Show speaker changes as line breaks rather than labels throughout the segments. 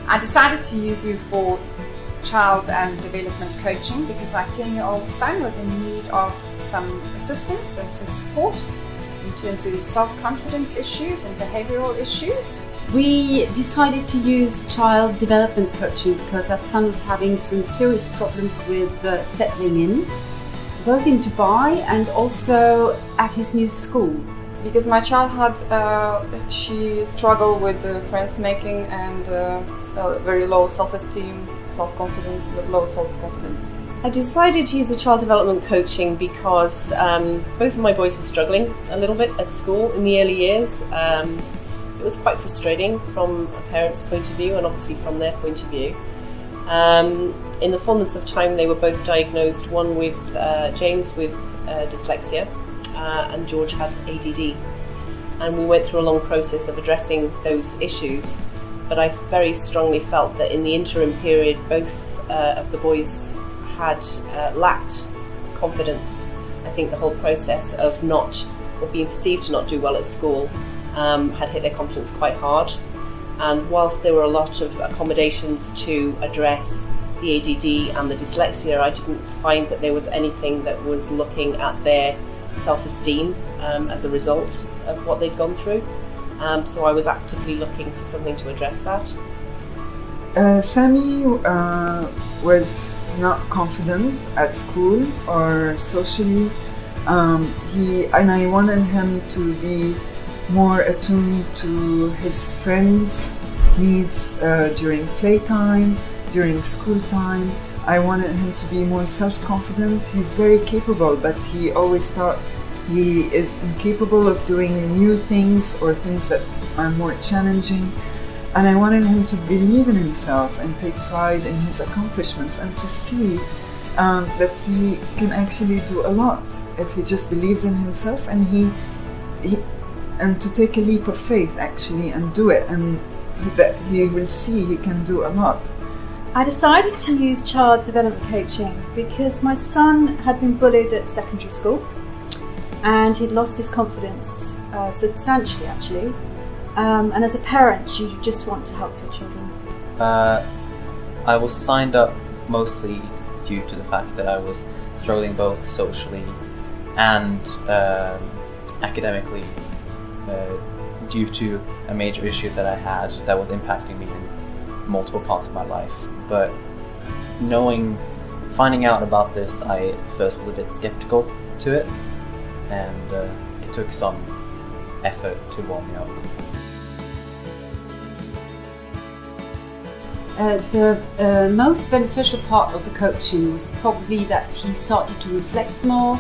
I decided to use you for child and development coaching because my 10-year-old son was in need of some assistance and some support in terms of his self-confidence issues and behavioural issues.
We decided to use child development coaching because our son was having some serious problems with settling in, both in Dubai and also at his new school.
Because my child she struggled with friends making and very low self-esteem, low self-confidence.
I decided to use the child development coaching because both of my boys were struggling a little bit at school in the early years. It was quite frustrating from a parent's point of view and obviously from their point of view. In the fullness of time, they were both diagnosed, one with James with dyslexia and George had ADD. And we went through a long process of addressing those issues, but I very strongly felt that in the interim period, both of the boys had lacked confidence. I think the whole process of being perceived to not do well at school had hit their confidence quite hard. And whilst there were a lot of accommodations to address the ADD and the dyslexia, I didn't find that there was anything that was looking at their self-esteem as a result of what they'd gone through. So I was actively looking for something to address that.
Sammy was not confident at school or socially. And I wanted him to be more attuned to his friends' needs during playtime, during school time. I wanted him to be more self-confident. He's very capable, but he always thought he is incapable of doing new things or things that are more challenging. And I wanted him to believe in himself and take pride in his accomplishments and to see that he can actually do a lot if he just believes in himself and to take a leap of faith actually and do it, and he will see he can do a lot.
I decided to use child development coaching because my son had been bullied at secondary school and he'd lost his confidence substantially actually. And as a parent, you just want to help your children.
I was signed up mostly due to the fact that I was struggling both socially and academically due to a major issue that I had that was impacting me in multiple parts of my life. But finding out about this, I first was a bit skeptical to it, and it took some effort to warm me up.
The most beneficial part of the coaching was probably that he started to reflect more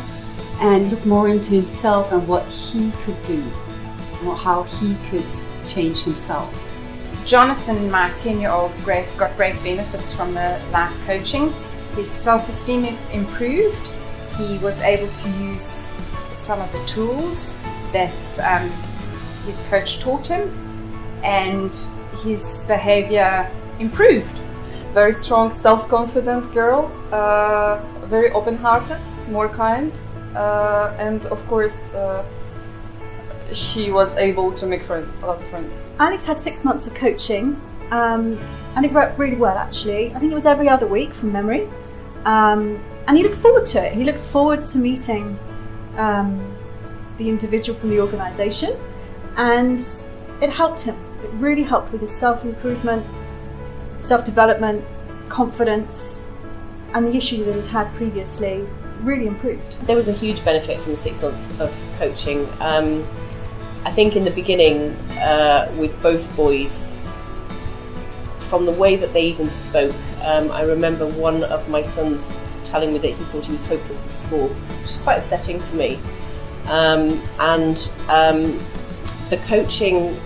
and look more into himself and what he could do, or how he could change himself.
Jonathan, my 10-year-old, got great benefits from the life coaching. His self-esteem improved. He was able to use some of the tools that his coach taught him, and his behavior improved.
Very strong, self-confident girl, very open-hearted, more kind, and of course she was able to make friends, a lot of friends.
Alex had 6 months of coaching and it worked really well actually. I think it was every other week from memory, and he looked forward to it. He looked forward to meeting the individual from the organisation, and it helped him. It really helped with his self-improvement, self-development, confidence, and the issue that he'd had previously really improved.
There was a huge benefit from the 6 months of coaching. I think in the beginning with both boys, from the way that they even spoke, I remember one of my sons telling me that he thought he was hopeless at school, which is quite upsetting for me. The coaching,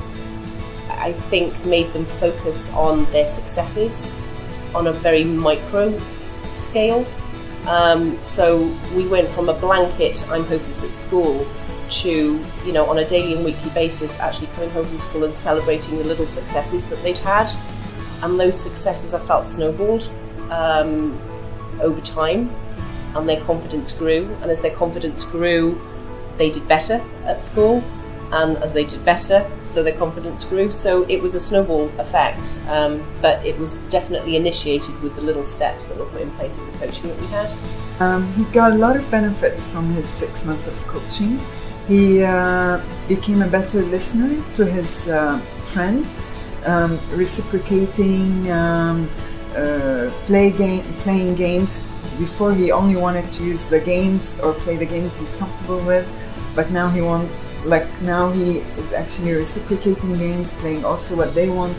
I think, made them focus on their successes on a very micro scale. So we went from a blanket, I'm hopeless at school, to, on a daily and weekly basis, actually coming home from school and celebrating the little successes that they'd had. And those successes, I felt, snowballed over time, and their confidence grew. And as their confidence grew, they did better at school. and as they did better, so their confidence grew. So it was a snowball effect, but it was definitely initiated with the little steps that were put in place with the coaching that we had.
He got a lot of benefits from his 6 months of coaching. He became a better listener to his friends, reciprocating, playing games. Before he only wanted to use the games or play the games he's comfortable with, but now now he is actually reciprocating games, playing also what they want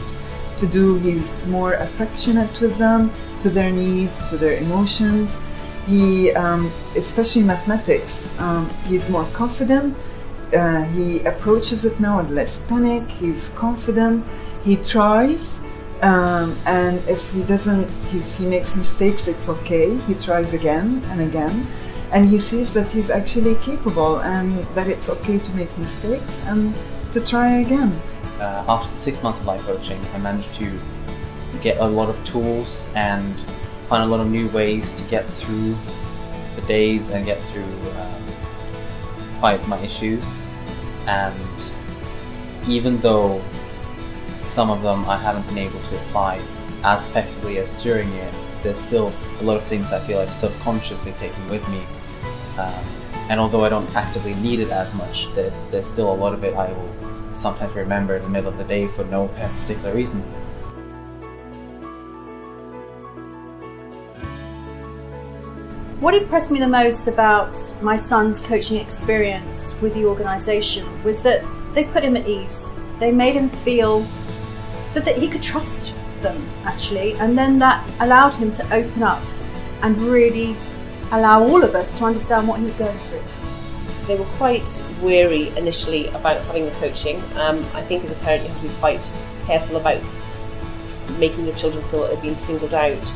to do. He's more affectionate with them, to their needs, to their emotions. He, especially mathematics, he's more confident. He approaches it now with less panic. He's confident. He tries. And if he makes mistakes, it's okay. He tries again and again, and he sees that he's actually capable and that it's okay to make mistakes and to try again.
After the 6 months of life coaching, I managed to get a lot of tools and find a lot of new ways to get through the days and get through fight my issues. And even though some of them I haven't been able to apply as effectively as during it, there's still a lot of things I feel I've subconsciously taken with me. And although I don't actively need it as much, there's still a lot of it I will sometimes remember in the middle of the day for no particular reason.
What impressed me the most about my son's coaching experience with the organisation was that they put him at ease. They made him feel that he could trust them, actually, and then that allowed him to open up and really allow all of us to understand what he was going through.
They were quite wary initially about having the coaching. I think as a parent you have to be quite careful about making your children feel that they've been singled out.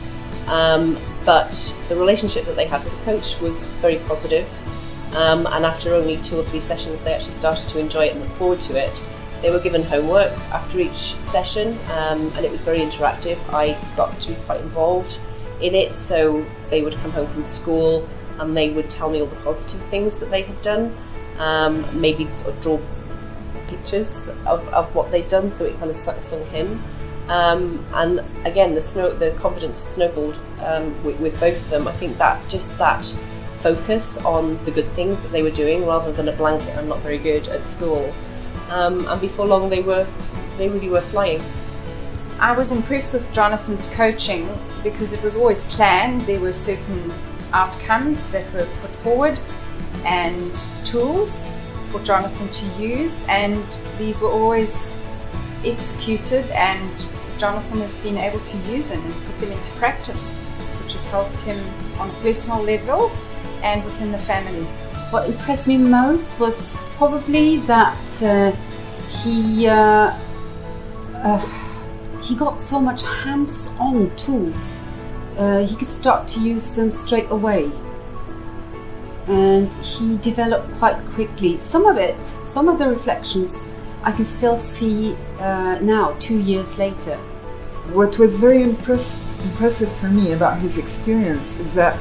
But the relationship that they had with the coach was very positive. And after only 2 or 3 sessions they actually started to enjoy it and look forward to it. They were given homework after each session, and it was very interactive. I got to be quite involved in it, so they would come home from school and they would tell me all the positive things that they had done, maybe sort of draw pictures of what they'd done, so it kind of sunk in. And again, the confidence snowballed with both of them. I think that just that focus on the good things that they were doing rather than a blanket "I'm not very good at school." And before long they really were flying.
I was impressed with Jonathan's coaching because it was always planned. There were certain outcomes that were put forward and tools for Jonathan to use, and these were always executed, and Jonathan has been able to use them and put them into practice, which has helped him on a personal level and within the family.
What impressed me most was probably that he got so much hands-on tools. He could start to use them straight away, and he developed quite quickly. Some of the reflections I can still see now, 2 years later.
What was very impressive for me about his experience is that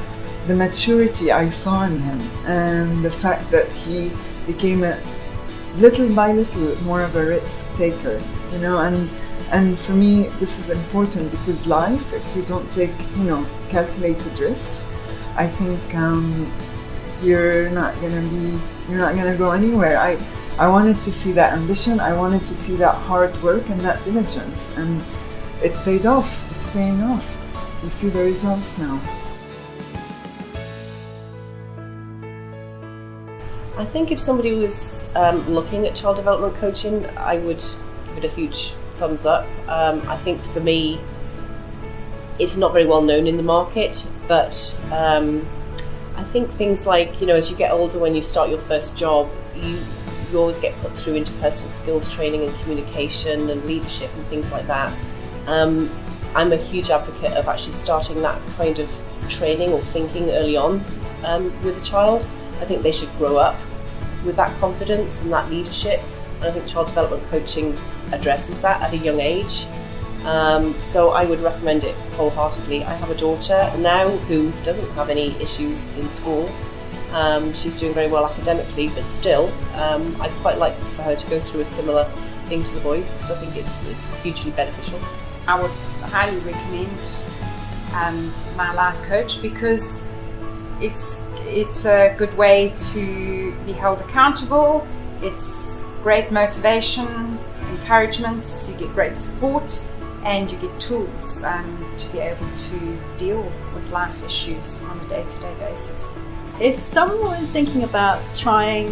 the maturity I saw in him, and the fact that he became little by little more of a risk taker, and for me this is important, because life, if you don't take calculated risks, I think you're not gonna go anywhere. I wanted to see that ambition, I wanted to see that hard work and that diligence, and it paid off. It's paying off. You see the results now.
I think if somebody was looking at child development coaching, I would give it a huge thumbs up. I think for me, it's not very well known in the market, but I think things like, as you get older, when you start your first job, you always get put through interpersonal skills training and communication and leadership and things like that. I'm a huge advocate of actually starting that kind of training or thinking early on with a child. I think they should grow up with that confidence and that leadership, and I think child development coaching addresses that at a young age. So I would recommend it wholeheartedly. I have a daughter now who doesn't have any issues in school, She's doing very well academically, but still, I'd quite like for her to go through a similar thing to the boys, because I think it's hugely beneficial.
I would highly recommend my life coach, because it's a good way to be held accountable. It's great motivation, encouragement, you get great support, and you get tools to be able to deal with life issues on a day-to-day basis.
If someone was thinking about trying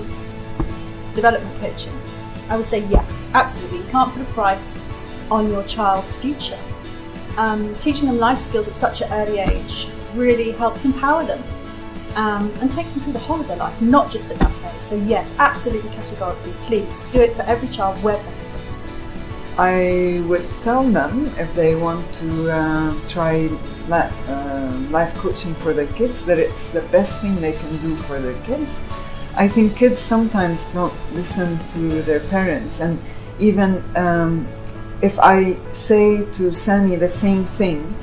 development coaching, I would say yes, absolutely. You can't put a price on your child's future. Teaching them life skills at such an early age really helps empower them and takes them through the whole of their life, not just at that phase. So yes, absolutely, categorically, please do it for every child where possible.
I would tell them, if they want to try life coaching for their kids, that it's the best thing they can do for their kids. I think kids sometimes don't listen to their parents, and even if I say to Sammy the same thing,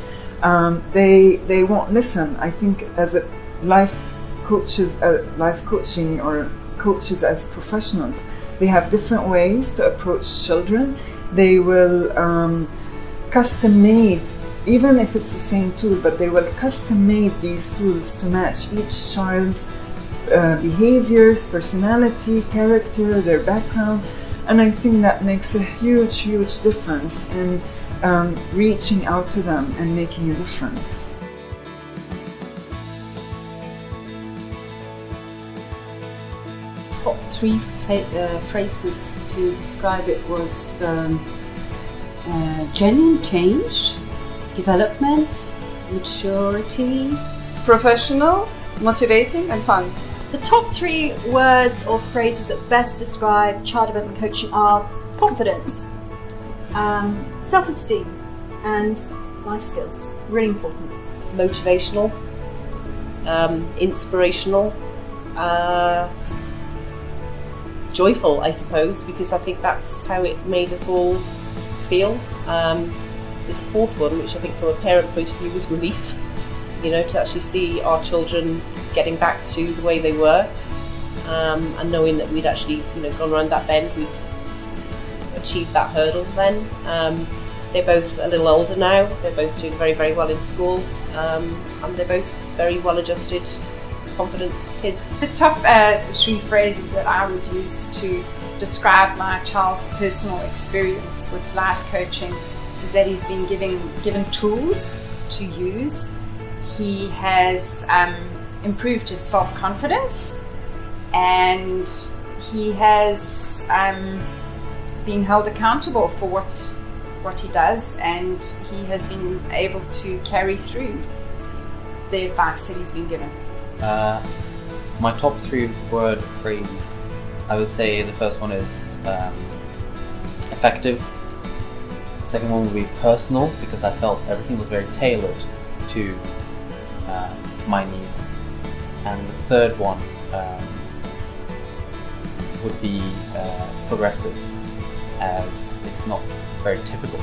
they won't listen. I think as a life coaching or coaches as professionals, they have different ways to approach children. They will custom made, even if it's the same tool, but they will custom made these tools to match each child's behaviors, personality, character, their background. And I think that makes a huge difference in reaching out to them and making a difference.
Top three phrases to describe it was genuine change, development, maturity,
Professional, motivating, and fun.
The top three words or phrases that best describe child development coaching are confidence, self-esteem, and life skills. Really important.
Motivational, inspirational, joyful, I suppose, because I think that's how it made us all feel. There's a fourth one, which I think from a parent point of view was relief. You know, to actually see our children getting back to the way they were, and knowing that we'd actually, gone around that bend, we'd achieved that hurdle then. They're both a little older now, they're both doing very, very well in school, and they're both very well-adjusted, confident kids.
The top three phrases that I would use to describe my child's personal experience with life coaching is that he's been given tools to use. He has improved his self-confidence, and he has been held accountable for what he does, and he has been able to carry through the advice that he's been given.
My top three word phrase, I would say the first one is effective. The second one would be personal, because I felt everything was very tailored to my needs. And the third one would be progressive, as it's not very typical.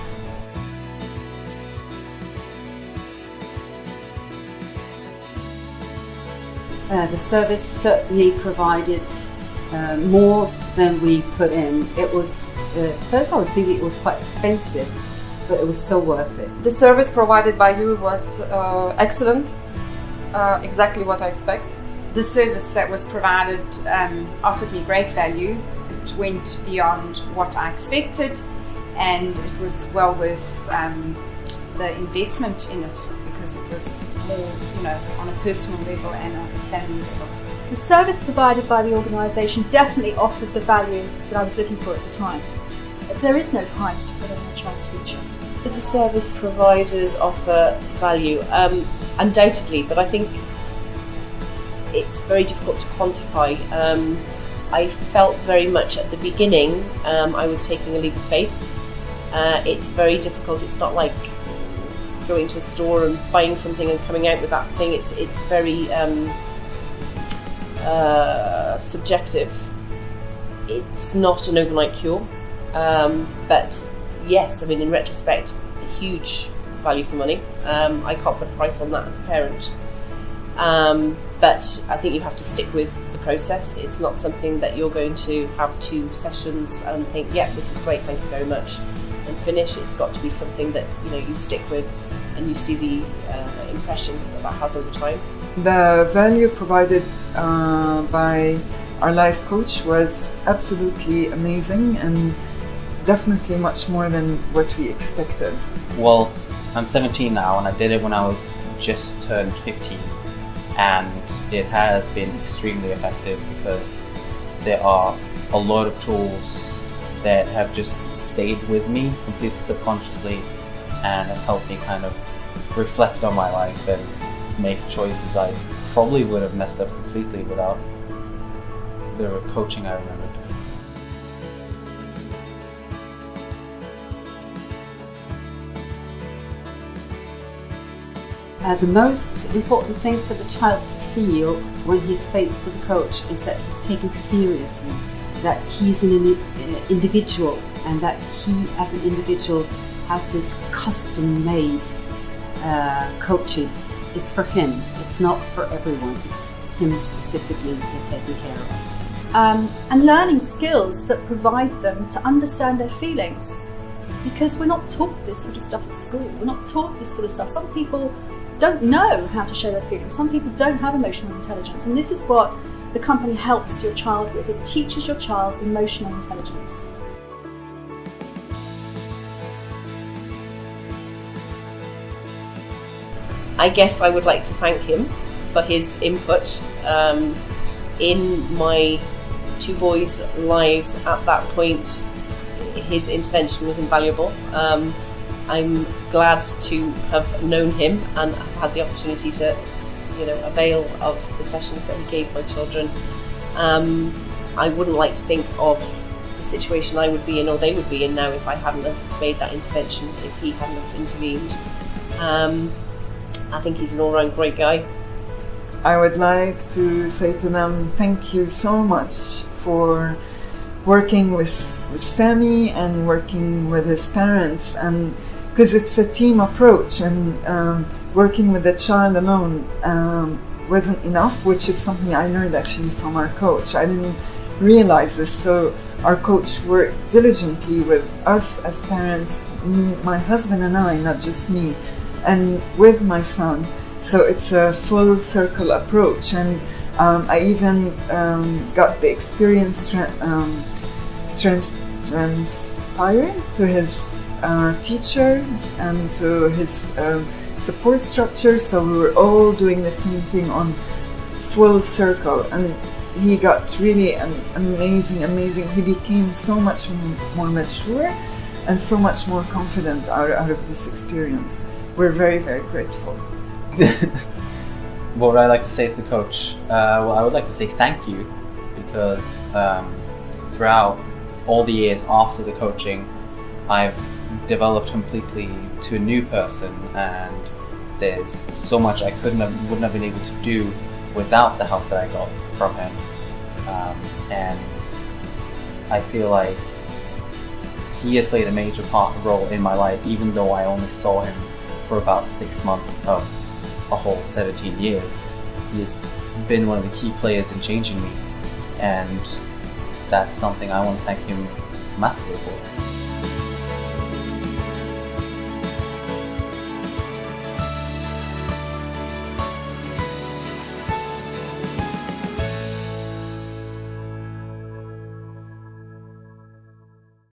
The service certainly provided more than we put in. It was, first I was thinking it was quite expensive, but it was so worth it.
The service provided by you was excellent, exactly what I expect.
The service that was provided offered me great value. It went beyond what I expected, and it was well worth the investment in it, because it was more, on a personal level and on a family level.
The service provided by the organisation definitely offered the value that I was looking for at the time. There is no price to put on a child's future.
The service providers offer value, undoubtedly, but I think it's very difficult to quantify. I felt very much at the beginning I was taking a leap of faith. It's very difficult. It's not like going to a store and buying something and coming out with that thing. It's very subjective. It's not an overnight cure, but yes, I mean, in retrospect, a huge value for money. I can't put a price on that as a parent. But I think you have to stick with the process. It's not something that you're going to have 2 sessions and think, yeah, this is great, thank you very much, and finish. It's got to be something that you stick with, and you see the impression that has over time.
The value provided by our life coach was absolutely amazing and definitely much more than what we expected.
Well, I'm 17 now, and I did it when I was just turned 15, and it has been extremely effective because there are a lot of tools that have just stayed with me completely subconsciously and have helped me kind of reflect on my life and make choices I probably would have messed up completely without the coaching I remembered.
The most important thing for the child to feel when he's faced with a coach is that he's taken seriously, that he's an individual, and that he as an individual has this custom-made coaching. It's for him, it's not for everyone, it's him specifically they're taking care of.
And learning skills that provide them to understand their feelings. Because we're not taught this sort of stuff at school, we're not taught this sort of stuff. Some people don't know how to show their feelings, some people don't have emotional intelligence, and this is what the company helps your child with. It teaches your child emotional intelligence.
I guess I would like to thank him for his input in my 2 boys' lives at that point. His intervention was invaluable. I'm glad to have known him and have had the opportunity to, avail of the sessions that he gave my children. I wouldn't like to think of the situation I would be in or they would be in now if I hadn't have made that intervention, if he hadn't have intervened. I think he's an all-round great guy.
I would like to say to them, thank you so much for working with Sammy and working with his parents, and because it's a team approach, and working with the child alone wasn't enough, which is something I learned actually from our coach. I didn't realize this, so our coach worked diligently with us as parents, my husband and I, not just me, and with my son. So it's a full circle approach, and I even got the experience transpiring to his teachers and to his support structure. So we were all doing the same thing on full circle, and he got really amazing. He became so much more mature and so much more confident out of this experience. We're very, very grateful.
What would I like to say to the coach? Well, I would like to say thank you, because throughout all the years after the coaching, I've developed completely to a new person, and there's so much I wouldn't have been able to do without the help that I got from him. And I feel like he has played a major role in my life, even though I only saw him for about 6 months of a whole 17 years. He has been one of the key players in changing me, and that's something I want to thank him massively for.